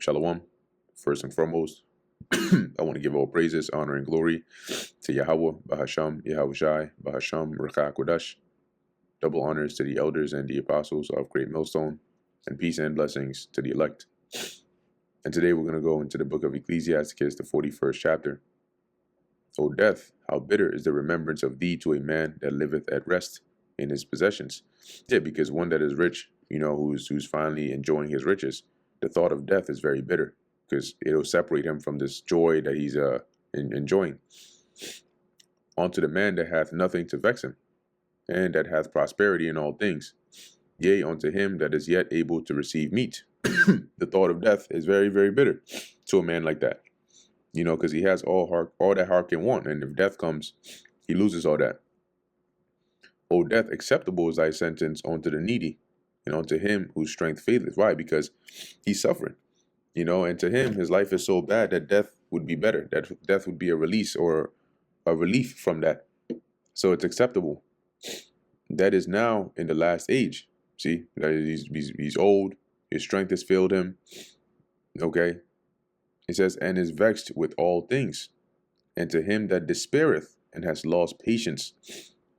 Shalom. First and foremost, I want to give all praises, honor, and glory to Yahweh, Bahasham, Yahushai, Bahasham, Rakah Kodash. Double honors to the elders and the apostles of Great Millstone, and peace and blessings to the elect. And today we're going to go into the book of Ecclesiasticus, the 41st chapter. O death, how bitter is the remembrance of thee to a man that liveth at rest in his possessions. Yeah, because one that is rich, who's finally enjoying his riches, the thought of death is very bitter because it'll separate him from this joy that he's enjoying. Unto the man that hath nothing to vex him, and that hath prosperity in all things, yea, unto him that is yet able to receive meat. The thought of death is very, very bitter to a man like that, because he has all that heart can want, and if death comes, he loses all that. O death, acceptable is thy sentence unto the needy, and unto him whose strength faileth. Why? Because he's suffering, and to him, his life is so bad that death would be better. That death would be a release or a relief from that. So it's acceptable. That is now in the last age. See, that he's old, his strength has failed him. Okay. It says, and is vexed with all things. And to him that despaireth and has lost patience,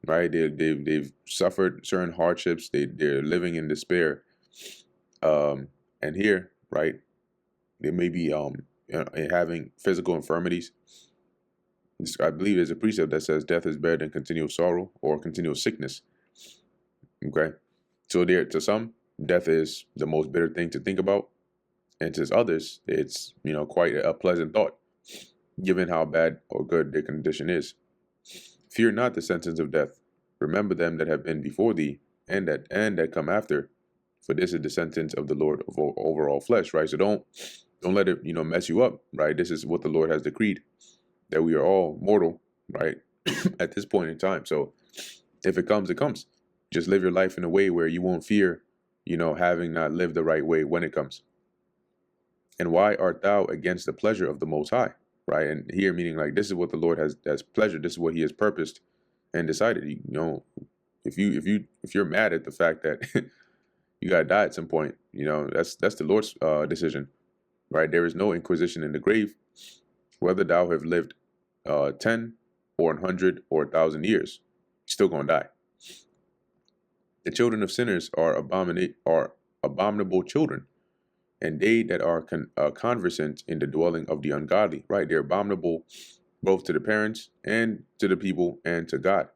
right? They've suffered certain hardships. They're living in despair. And here, right, they may be having physical infirmities. I believe there's a precept that says death is better than continual sorrow or continual sickness. Okay, so to some, death is the most bitter thing to think about, and to others, it's quite a pleasant thought, given how bad or good their condition is. Fear not the sentence of death. Remember them that have been before thee, and that come after. For this is the sentence of the Lord over all flesh, right? So don't let it mess you up, right? This is what the Lord has decreed, that we are all mortal, right? At this point in time. So if it comes, it comes. Just live your life in a way where you won't fear, having not lived the right way when it comes. And why art thou against the pleasure of the Most High? Right? And here meaning like this is what the Lord has pleasure. This is what He has purposed and decided. If you're mad at the fact that you gotta die at some point, that's the Lord's decision, right? There is no inquisition in the grave, whether thou have lived 10 or 100 or 1,000 years, you're still gonna die. The children of sinners are abominable children, and they that are conversant in the dwelling of the ungodly, right? They're abominable both to the parents and to the people and to God,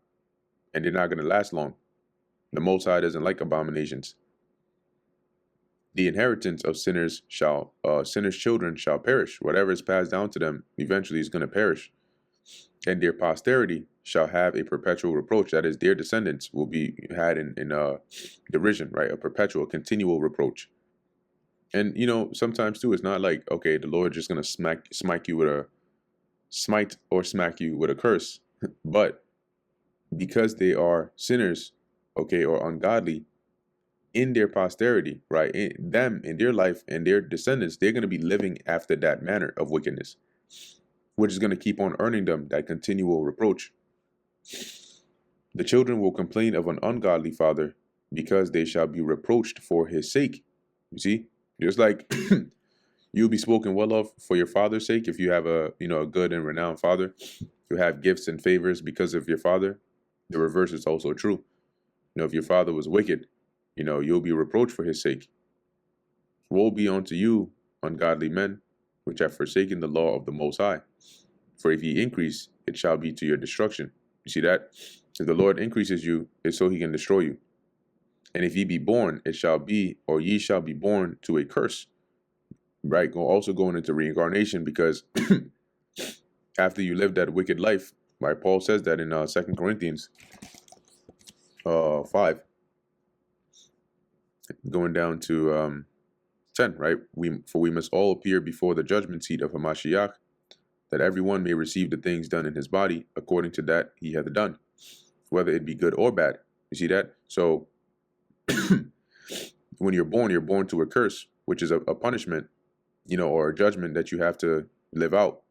and they're not going to last long. The Most High doesn't like abominations. The inheritance of sinners children shall perish. Whatever is passed down to them eventually is going to perish, and their posterity shall have a perpetual reproach. That is, their descendants will be had in derision, right? A perpetual, continual reproach. And sometimes too, it's not like, okay, the Lord just gonna smite you with a curse, but because they are sinners, okay, or ungodly, in their posterity, right, in their life and their descendants, they're gonna be living after that manner of wickedness, which is gonna keep on earning them that continual reproach. The children will complain of an ungodly father, because they shall be reproached for his sake. You see? Just like you'll be spoken well of for your father's sake. If you have a good and renowned father, you have gifts and favors because of your father. The reverse is also true. If your father was wicked, you'll be reproached for his sake. Woe be unto you, ungodly men, which have forsaken the law of the Most High. For if ye increase, it shall be to your destruction. You see that? If the Lord increases you, it's so He can destroy you. And if ye be born, it shall be, or ye shall be born to a curse. Right? Also going into reincarnation, because after you live that wicked life, right? Paul says that in 2 Corinthians 5, going down to 10, right? We must all appear before the judgment seat of Hamashiach, that everyone may receive the things done in his body according to that he hath done, whether it be good or bad. You see that? So when you're born to a curse, which is a punishment, or a judgment that you have to live out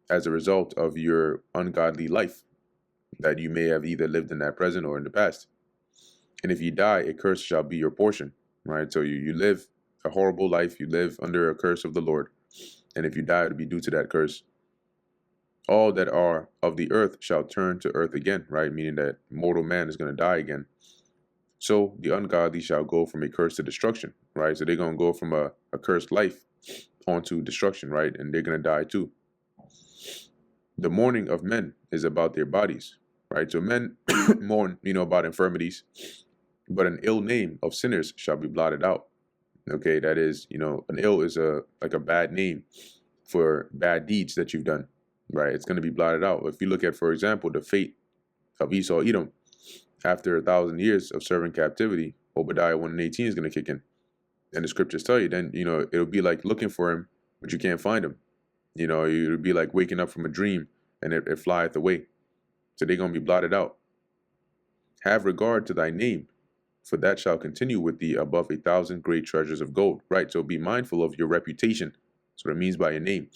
as a result of your ungodly life that you may have either lived in that present or in the past. And if you die, a curse shall be your portion, right? So you live a horrible life. You live under a curse of the Lord. And if you die, it'll be due to that curse. All that are of the earth shall turn to earth again, right? Meaning that mortal man is going to die again. So the ungodly shall go from a curse to destruction, right? So they're going to go from a cursed life onto destruction, right? And they're going to die too. The mourning of men is about their bodies, right? So men mourn, about infirmities, but an ill name of sinners shall be blotted out. Okay, that is, an ill is like a bad name for bad deeds that you've done, right? It's going to be blotted out. If you look at, for example, the fate of Esau, Edom, after 1,000 years of serving captivity, Obadiah 1:18 is going to kick in. And the scriptures tell you, then, it'll be like looking for him, but you can't find him. It'll be like waking up from a dream and it flieth away. So they're going to be blotted out. Have regard to thy name, for that shall continue with thee above 1,000 great treasures of gold. Right? So be mindful of your reputation. That's what it means by your name.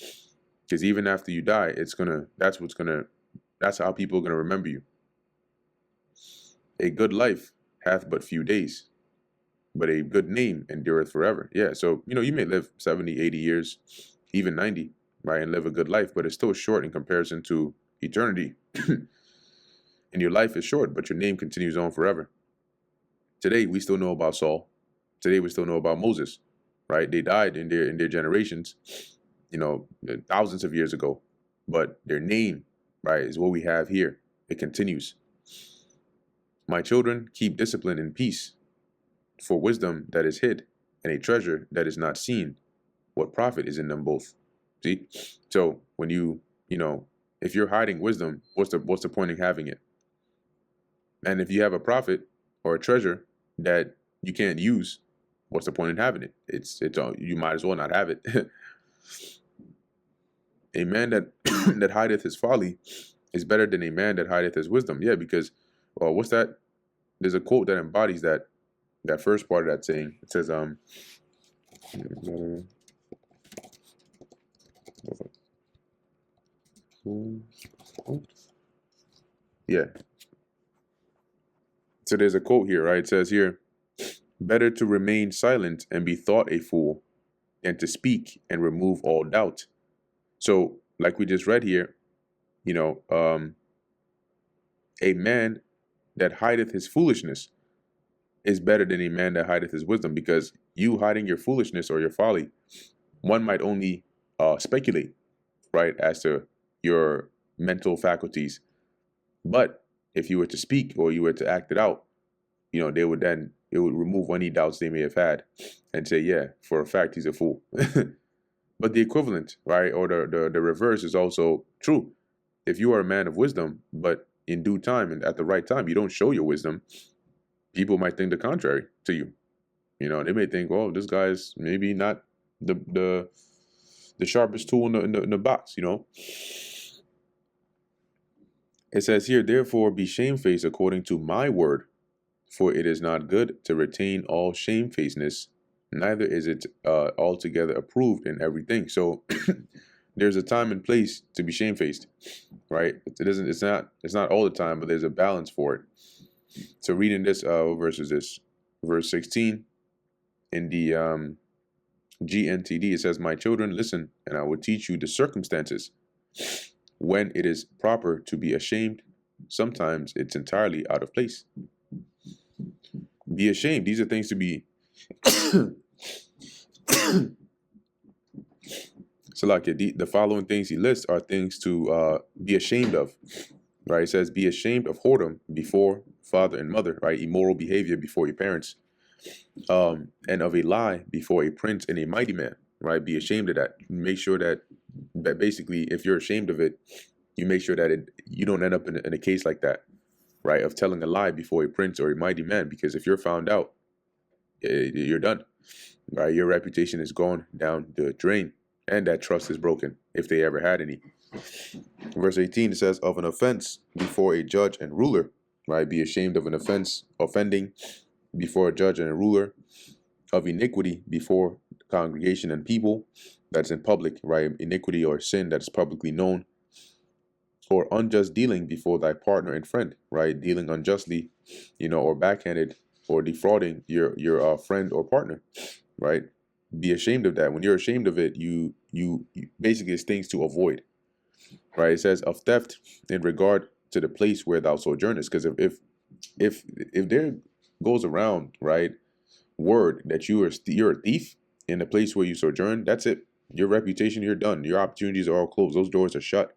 Because even after you die, that's how people are going to remember you. A good life hath but few days, but a good name endureth forever. Yeah, so, you may live 70, 80 years, even 90, right, and live a good life, but it's still short in comparison to eternity. And your life is short, but your name continues on forever. Today, we still know about Saul. Today, we still know about Moses, right? They died in their generations, thousands of years ago, but their name, right, is what we have here. It continues. My children, keep discipline in peace, for wisdom that is hid and a treasure that is not seen. What profit is in them both? See? So when if you're hiding wisdom, what's the point in having it? And if you have a profit or a treasure that you can't use, what's the point in having it? It's you might as well not have it. A man that that hideth his folly is better than a man that hideth his wisdom. Yeah, because what's that? There's a quote that embodies that first part of that saying. It says, yeah. So there's a quote here, right? It says here, better to remain silent and be thought a fool than to speak and remove all doubt. So, like we just read here, a man that hideth his foolishness is better than a man that hideth his wisdom, because you hiding your foolishness or your folly, one might only speculate, right, as to your mental faculties. But if you were to speak or you were to act it out, it would remove any doubts they may have had and say, yeah, for a fact, he's a fool. But the equivalent, right, or the reverse is also true. If you are a man of wisdom, but in due time and at the right time, you don't show your wisdom, people might think the contrary to you. They may think, oh, this guy's maybe not the sharpest tool in the box, It says here, therefore be shamefaced according to my word, for it is not good to retain all shamefacedness, neither is it altogether approved in everything. So there's a time and place to be shamefaced, right? It's not all the time, but there's a balance for it. So reading this, what verse is this? Verse 16 in the GNTD, it says, my children, listen, and I will teach you the circumstances when it is proper to be ashamed. Sometimes it's entirely out of place. Be ashamed. These are things to be so like the following things he lists are things to be ashamed of, right? It says, be ashamed of whoredom before father and mother, right? Immoral behavior before your parents, and of a lie before a prince and a mighty man, right? Be ashamed of that. Make sure that basically, if you're ashamed of it, you make sure that you don't end up in a case like that, right? Of telling a lie before a prince or a mighty man, because if you're found out, you're done, right? Your reputation is gone down the drain, and that trust is broken, if they ever had any. Verse 18, it says, of an offense before a judge and ruler, right? Be ashamed of an offense, offending before a judge and a ruler, of iniquity before the congregation and people, that's in public, right? Iniquity or sin that is publicly known, or unjust dealing before thy partner and friend, right? Dealing unjustly, or backhanded, or defrauding your friend or partner, right? be ashamed of that. When you're ashamed of it, you basically, it's things to avoid, right? It says of theft in regard to the place where thou sojournest, because if there goes around, right, word that you're a thief in the place where you sojourn, that's it. Your reputation, you're done. Your opportunities are all closed. Those doors are shut.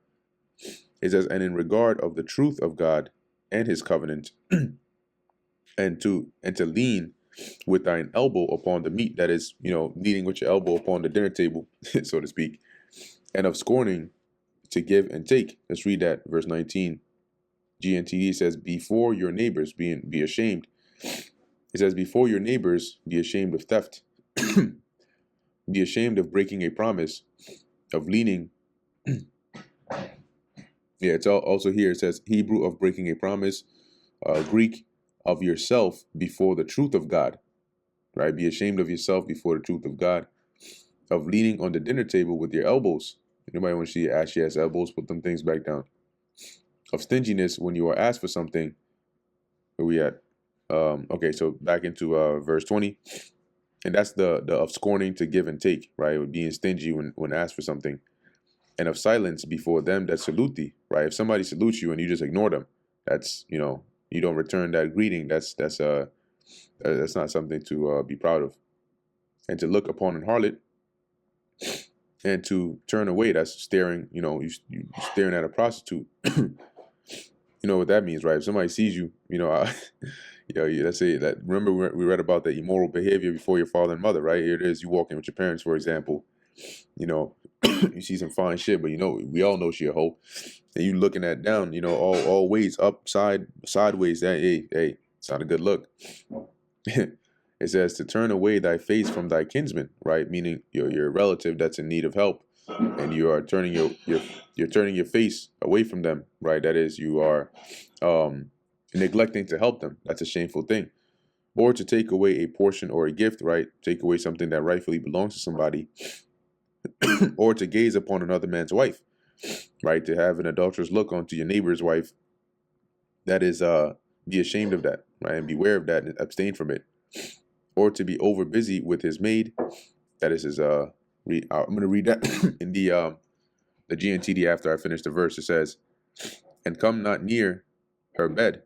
It says, and in regard of the truth of God and his covenant, and to lean with thine elbow upon the meat, that is, leaning with your elbow upon the dinner table, so to speak, and of scorning to give and take. Let's read that, verse 19. GNTD says, before your neighbors be ashamed. It says, before your neighbors be ashamed of theft, be ashamed of breaking a promise, of leaning. Yeah, it's also here. It says Hebrew of breaking a promise, Greek of yourself before the truth of God, right? Be ashamed of yourself before the truth of God, of leaning on the dinner table with your elbows. Anybody want to see ashy ass elbows? Put them things back down. Of stinginess when you are asked for something. Where we at? Okay, so back into verse 20, and that's the of scorning to give and take, right? With being stingy when asked for something, and of silence before them that salute thee, right? If somebody salutes you and you just ignore them, that's you don't return that greeting. That's not something to be proud of. And to look upon an harlot and to turn away, that's staring. You staring at a prostitute. You know what that means, right? If somebody sees you, let's say that. Remember, we read about the immoral behavior before your father and mother, right? Here it is, you walking with your parents, for example. You see some fine shit, but we all know she a hoe, and you looking at down, all ways up, sideways. That hey, it's not a good look. It says to turn away thy face from thy kinsman, right? Meaning your relative that's in need of help, and you are turning you're turning your face away from them, right? That is, you are neglecting to help them. That's a shameful thing. Or to take away a portion or a gift, right? Take away something that rightfully belongs to somebody, or to gaze upon another man's wife, right? To have an adulterous look onto your neighbor's wife. That is, be ashamed of that, right? And beware of that and abstain from it. Or to be over busy with his maid. That is his, I'm going to read that in the GNTD after I finish the verse. It says, and come not near her bed,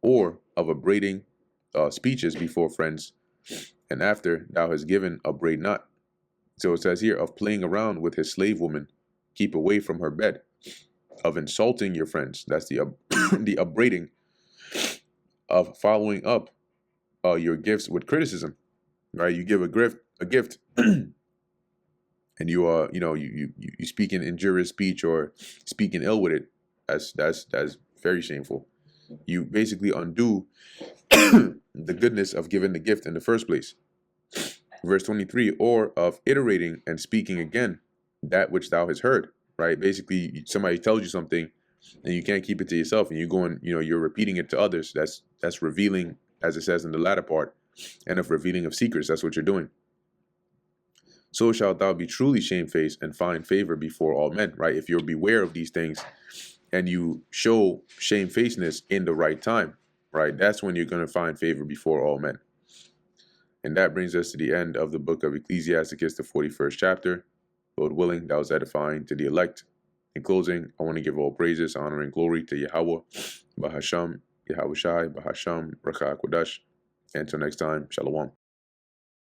or of upbraiding speeches before friends, and after thou hast given, upbraid not. So it says here, of playing around with his slave woman, keep away from her bed. Of insulting your friends, that's the the upbraiding. Of following up your gifts with criticism, right? You give a gift, and you you speak in injurious speech or speaking ill with it. That's very shameful. You basically undo the goodness of giving the gift in the first place. Verse 23, or of iterating and speaking again that which thou hast heard, right? Basically, somebody tells you something and you can't keep it to yourself, and you're repeating it to others. That's revealing, as it says in the latter part, and of revealing of secrets. That's what you're doing. So shalt thou be truly shamefaced and find favor before all men, right? If you're beware of these things and you show shamefacedness in the right time, right? That's when you're going to find favor before all men. And that brings us to the end of the book of Ecclesiasticus, the 41st chapter. Lord willing, that was edifying to the elect. In closing, I want to give all praises, honor, and glory to Yahweh, Bahasham, Yahweh Shai, Bahasham, Rakha Kodash. Until next time, Shalom.